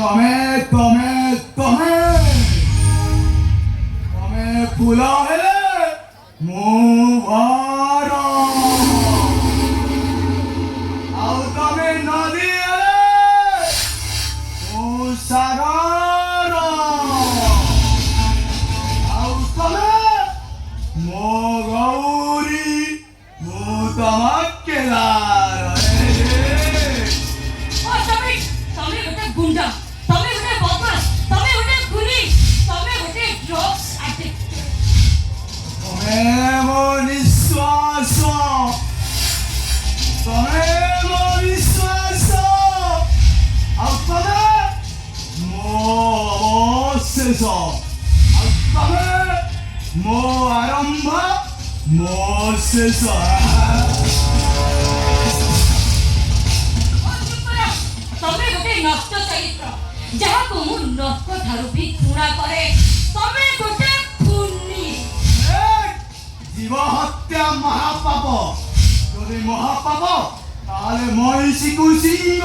ତମେ ଫୁଲ ହେଲେ ମୁଁ ଭର ଆଉ ତମେ ନଦୀ ହେଲେ ମୁଁ ସାଗର ଆଉ ତମେ ମୋ ଗୌରୀ ମୁଁ ତମ କେଦାର ତମେ ଗୋଟେ ଗୁଣ୍ଡା ତମେ ଗୋଟେ ବଦମାସ ତମେ ଗୋଟେ ଗୁନି ତମେ ଗୋଟେ ଡ୍ରଗ୍ସ ଆଡିକ୍ଟ ତମେ ମୋ ନିଶ୍ୱାସ ତମେ ମୋ ବିଶ୍ୱାସ ଆଉ ତମେ ମୋ ଅବଶେଷ ଆଉ ତମେ ମୋ ଆରମ୍ଭ ମୋ ଶେଷ ତମେ ଗୋଟେ ନଷ୍ଟ ଚରିତ୍ର ଯାହାକୁ ମୁଁ ନଷ୍ଟ ଠାରୁ ବି ଘୃଣା କରେ ତମେ ଗୋଟେ ଖୁନି ଜୀବ ହତ୍ୟା ମହାପାପ ଯଦି ମହାପାପ ତାହେଲେ ମହିଷୀକୁ ସିଂହ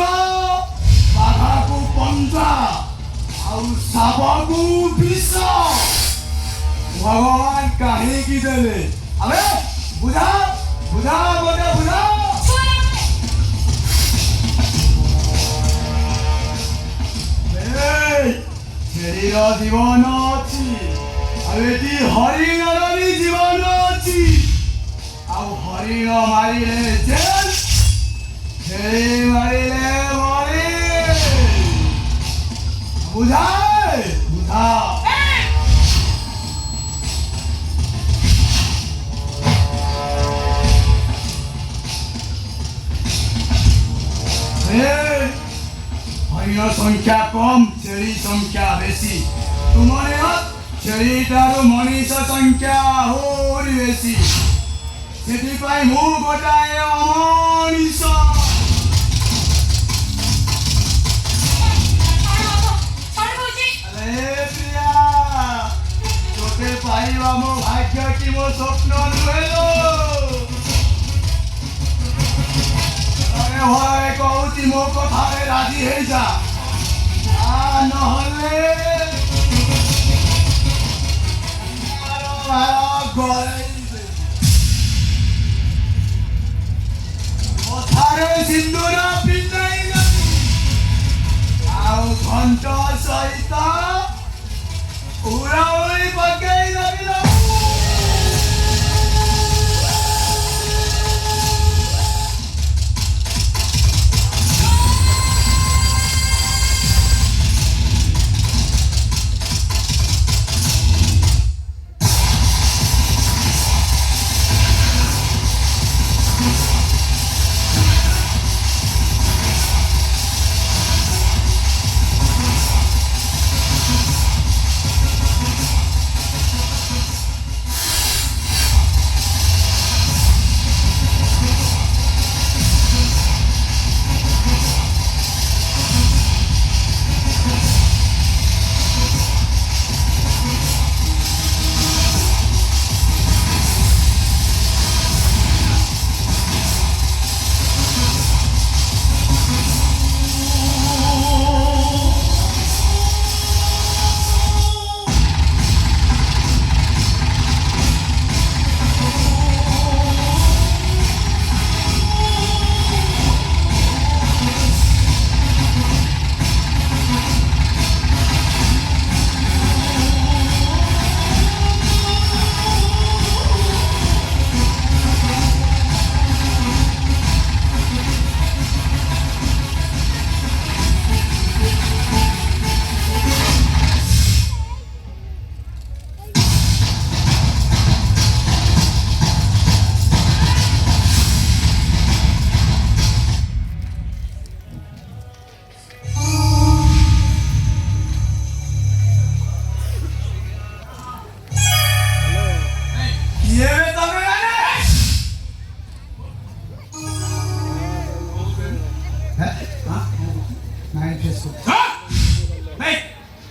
ବାଘକୁ ପଞ୍ଜା ଆଉ ସାପକୁ ବିଷ ଭଗବାନ କାହିଁକି ଦେଲେ ଆରେ ବୁଝା ବୁଝା ମୋତେ ବୁଝା ଛେଳିର ଜୀବନ ଅଛି ଆଉ ଏଠି ହରିଣର ବି ଜୀବନ ଅଛି ଆଉ ହରିଣ ମାରିଲେ ଜେଲ୍ ଛେଳି ମାରିଲେ ମରି ବୁଝା ବୁଝା হরিণ সংখ্যা কম ଛେଳି ସଂଖ୍ୟା ବେଶୀ ତୁମର ଛେଳିଠାରୁ ମଣିଷ ସଂଖ୍ୟା ଆହୁରି ବେଶୀ ସେଥିପାଇଁ ମୁଁ ଗୋଟାଏ ଅମଣିଷ ପ୍ରିୟା ତୋତେ ପାଇବା ମୋ ଭାଗ୍ୟ କି ମୋ ସ୍ୱପ୍ନ ନୁହେଁ ଭୟ କହୁଛି ମୋ କଥାରେ ରାଜି ହେଇଯା ନହେଲେ କଥାରେ ସିନ୍ଦୁର ପିନ୍ଧାଇ ଆଉ ଘଣ୍ଟ ସହିତ ଉଡ଼ାଉଳି ପକେଇ ଦେବି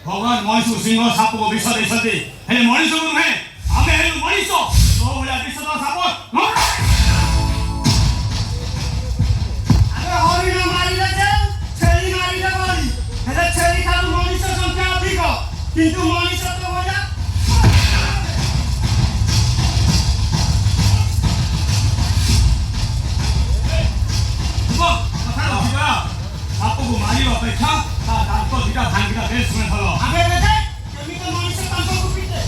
भगवान मनीष सिंह साप को विष देते मनीष को नुहे आम मनीष तो भाया विष साप हरिण मारिले छेली मारिले छेली କିନ୍ତୁ ମଣିଷ ତ ଭଳିଆ ଯୁବକ, କଥା ରଖିବା। ସାପକୁ ମାରିବା ଅପେକ୍ଷା ତା ଦାନ୍ତ ଦିଟା ଭାଙ୍ଗିବା ବେଶ ଶୁଣେ ଭଲ। ଆବେ ଦେଖେ କେମିତି ମଣିଷ ତାଙ୍କକୁ ପିଟେ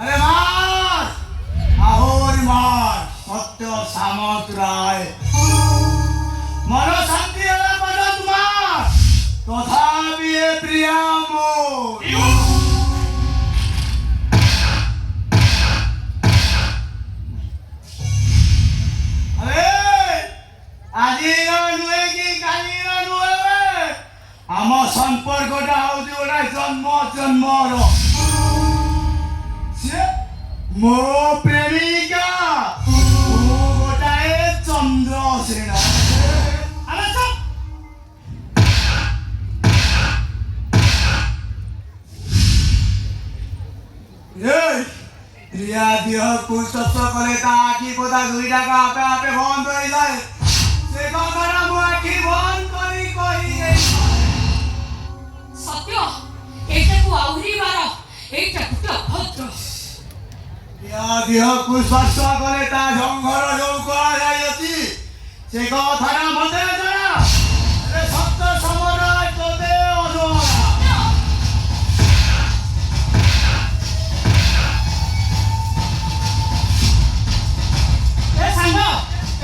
अरे मार आहोरी मार सत्य सामंतराय मन शांति होला पद तुम्हार तथापि ए प्रिया मोर अरे আজি নুহে কি কালি নুহে ଆମ ସମ୍ପର୍କଟା ହଉଛି ଗୋଟେ ଜନ୍ମ ଜନ୍ମର ସିଏ ମୋ ପ୍ରେମିକା ମୁଁ ଗୋଟାଏ ଚନ୍ଦ୍ରସେନା ଆରେ ଚୁପ୍ ପ୍ରିୟା ଦେହକୁ ସ୍ପର୍ଶ କଲେ ତା ଆଖି ପତା ଦୁଇଟାକ ଆପେ ଆପେ ବନ୍ଦ ହୋଇଯାଏ ସେ କଥାଟା ମୁଁ ଆଖି ବନ୍ଦ କରି କହିଦେଲି ସତ୍ୟ ଏଇଟାକୁ ଆହୁରି ବାର ଏଇଟା ଗୋଟେ ଅଭଦ୍ର ପ୍ରିୟା ଦେହକୁ ସ୍ପର୍ଶ କଲେ ତା ଜଙ୍ଘର ଯୋଉ କୁହାଯାଇଅଛି ସେ କଥାଟା ମତେ ଜଣା ଏ ସତ୍ୟ ସମର ତୋତେ ଅଜଣା ଏ ସାଙ୍ଗ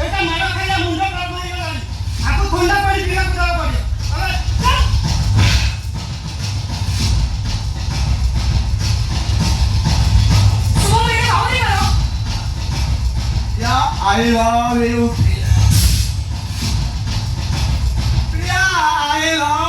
ଏଇଟା ମାଡ଼ ଖାଇଲା ମୁଣ୍ଡ ଖରାପ ହେଇଗଲାଣି ଆକୁ ଥଣ୍ଡା ପାଣି ପିଇବାକୁ ଦେବାକୁ ପଡ଼ିବ ଶୁଭମ ଏଇଟା ଆହୁରି ବାର I love you, Priya. Priya, I love